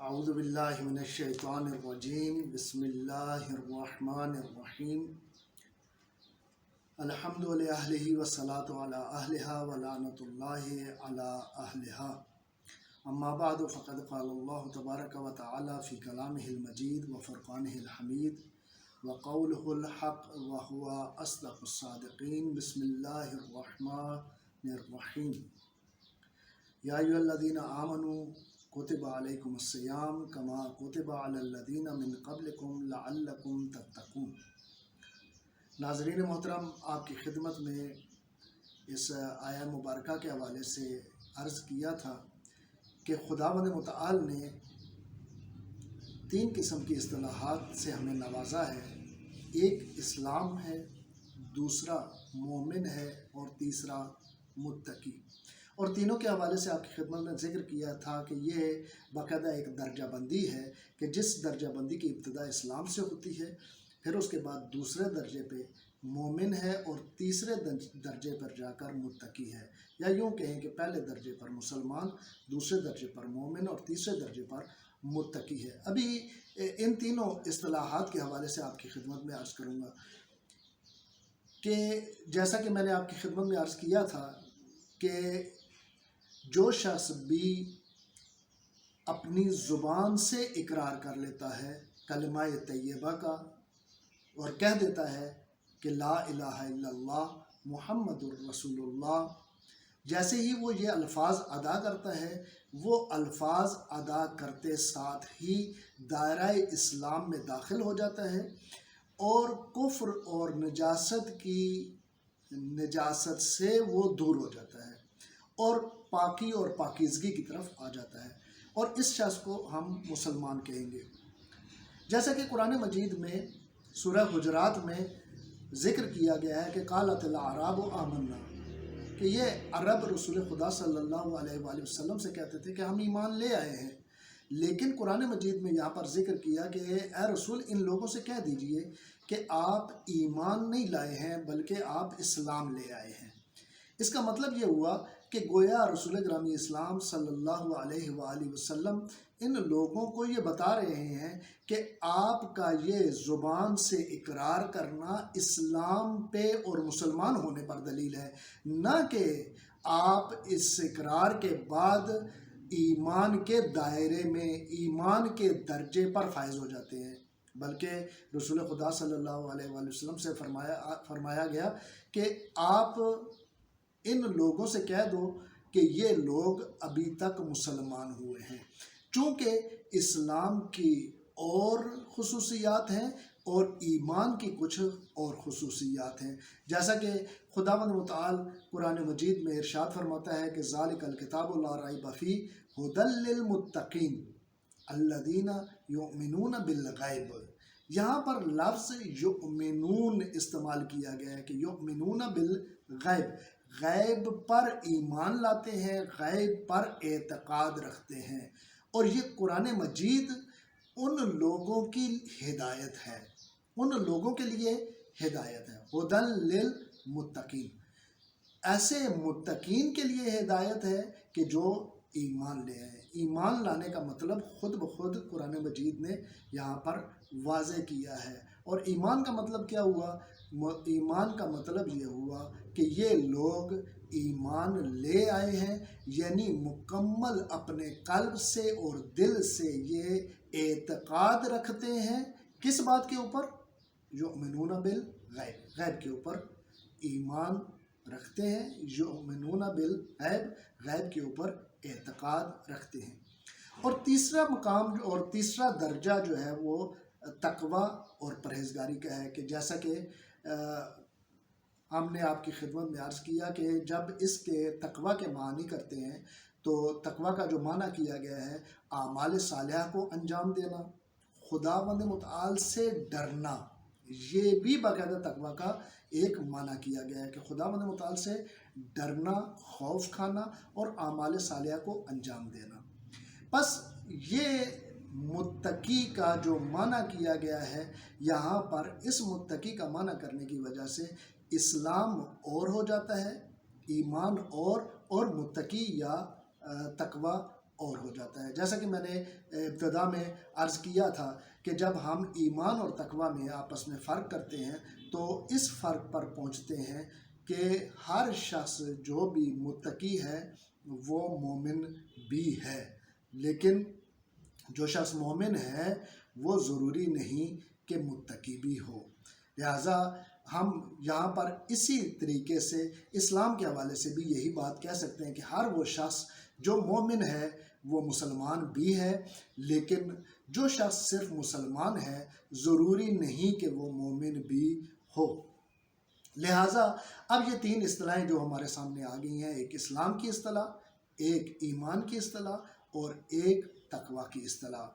اعوذ باللہ من الشیطان الرجیم بسم اللہ الرحمن الرحیم الحمد للہ والصلاۃ علی اہلہا ولعنۃ اللہ علی اہلہا اما بعد فقد قال اللہ تبارک و تعالی فی کلامہ المجید وفرقانہ الحمید وقولہ الحق وہو اصدق الصادقین بسم اللہ الرحمن الرحیم یا ایھا الذین آمنوا کتب علیکم الصیام کما کتب علی الذین من قبلکم لعلکم تتقون۔ ناظرین محترم، آپ کی خدمت میں اس آیہ مبارکہ کے حوالے سے عرض کیا تھا کہ خداوند متعال نے 3 قسم کی اصطلاحات سے ہمیں نوازا ہے۔ ایک اسلام ہے، دوسرا مومن ہے اور تیسرا متقی۔ اور تینوں کے حوالے سے آپ کی خدمت میں ذکر کیا تھا کہ یہ باقاعدہ ایک درجہ بندی ہے کہ جس درجہ بندی کی ابتدا اسلام سے ہوتی ہے، پھر اس کے بعد دوسرے درجے پہ مومن ہے اور تیسرے درجے پر جا کر متقی ہے، یا یوں کہیں کہ پہلے درجے پر مسلمان، دوسرے درجے پر مومن اور تیسرے درجے پر متقی ہے۔ ابھی ان تینوں اصطلاحات کے حوالے سے آپ کی خدمت میں عرض کروں گا کہ جیسا کہ میں نے آپ کی خدمت میں عرض کیا تھا کہ جو شخص بھی اپنی زبان سے اقرار کر لیتا ہے کلمہ طیبہ کا اور کہہ دیتا ہے کہ لا الہ الا اللہ محمد الرسول اللہ، جیسے ہی وہ یہ الفاظ ادا کرتا ہے، وہ الفاظ ادا کرتے ساتھ ہی دائرہ اسلام میں داخل ہو جاتا ہے اور کفر اور نجاست سے وہ دور ہو جاتا ہے اور پاکی اور پاکیزگی کی طرف آ جاتا ہے، اور اس شخص کو ہم مسلمان کہیں گے۔ جیسا کہ قرآن مجید میں سورہ حجرات میں ذکر کیا گیا ہے کہ قالت الاعراب آمنا، کہ یہ عرب رسول خدا صلی اللہ علیہ وآلہ وسلم سے کہتے تھے کہ ہم ایمان لے آئے ہیں، لیکن قرآن مجید میں یہاں پر ذکر کیا کہ اے رسول ان لوگوں سے کہہ دیجئے کہ آپ ایمان نہیں لائے ہیں بلکہ آپ اسلام لے آئے ہیں۔ اس کا مطلب یہ ہوا کہ گویا رسول گرامی اسلام صلی اللہ علیہ وآلہ وسلم ان لوگوں کو یہ بتا رہے ہیں کہ آپ کا یہ زبان سے اقرار کرنا اسلام پہ اور مسلمان ہونے پر دلیل ہے، نہ کہ آپ اس اقرار کے بعد ایمان کے دائرے میں، ایمان کے درجے پر فائز ہو جاتے ہیں، بلکہ رسول خدا صلی اللہ علیہ وآلہ وسلم سے فرمایا گیا کہ آپ ان لوگوں سے کہہ دو کہ یہ لوگ ابھی تک مسلمان ہوئے ہیں، چونکہ اسلام کی اور خصوصیات ہیں اور ایمان کی کچھ اور خصوصیات ہیں، جیسا کہ خداوند متعال قرآن مجید میں ارشاد فرماتا ہے کہ ذالک الکتاب لا ریب فیہ ھدی للمتقین الذین یؤمنون بالغیب۔ یہاں پر لفظ یؤمنون استعمال کیا گیا ہے کہ یؤمنون بالغیب، غیب پر ایمان لاتے ہیں، غیب پر اعتقاد رکھتے ہیں، اور یہ قرآن مجید ان لوگوں کی ہدایت ہے، ان لوگوں کے لیے ہدایت ہے، ھدی للمتقین، ایسے متقین کے لیے ہدایت ہے کہ جو ایمان لے آئے۔ ایمان لانے کا مطلب خود بخود قرآن مجید نے یہاں پر واضح کیا ہے، اور ایمان کا مطلب کیا ہوا؟ ایمان کا مطلب یہ ہوا کہ یہ لوگ ایمان لے آئے ہیں، یعنی مکمل اپنے قلب سے اور دل سے یہ اعتقاد رکھتے ہیں کس بات کے اوپر؟ یؤمنون بالغیب، غیب کے اوپر ایمان رکھتے ہیں، یؤمنون بالغیب، غیب کے اوپر اعتقاد رکھتے ہیں۔ اور تیسرا مقام اور تیسرا درجہ جو ہے وہ تقوی اور پرہیزگاری کا ہے، کہ جیسا کہ ہم نے آپ کی خدمت میں عرض کیا کہ جب اس کے تقوی کے معنی کرتے ہیں تو تقوی کا جو معنی کیا گیا ہے اعمال صالحہ کو انجام دینا، خداوند متعال سے ڈرنا، یہ بھی باقاعدہ تقوی کا ایک معنی کیا گیا ہے کہ خداوند متعال سے ڈرنا، خوف کھانا اور اعمال صالحہ کو انجام دینا۔ بس یہ متقی کا جو معنی کیا گیا ہے، یہاں پر اس متقی کا معنی کرنے کی وجہ سے اسلام اور ہو جاتا ہے، ایمان اور متقی یا تقوی اور ہو جاتا ہے۔ جیسا کہ میں نے ابتدا میں عرض کیا تھا کہ جب ہم ایمان اور تقوی میں آپس میں فرق کرتے ہیں تو اس فرق پر پہنچتے ہیں کہ ہر شخص جو بھی متقی ہے وہ مومن بھی ہے، لیکن جو شخص مومن ہے وہ ضروری نہیں کہ متقی بھی ہو۔ لہٰذا ہم یہاں پر اسی طریقے سے اسلام کے حوالے سے بھی یہی بات کہہ سکتے ہیں کہ ہر وہ شخص جو مومن ہے وہ مسلمان بھی ہے، لیکن جو شخص صرف مسلمان ہے ضروری نہیں کہ وہ مومن بھی ہو۔ لہٰذا اب یہ تین اصطلاحیں جو ہمارے سامنے آ گئی ہیں، ایک اسلام کی اصطلاح، ایک ایمان کی اصطلاح اور ایک تقوی کی اصطلاح۔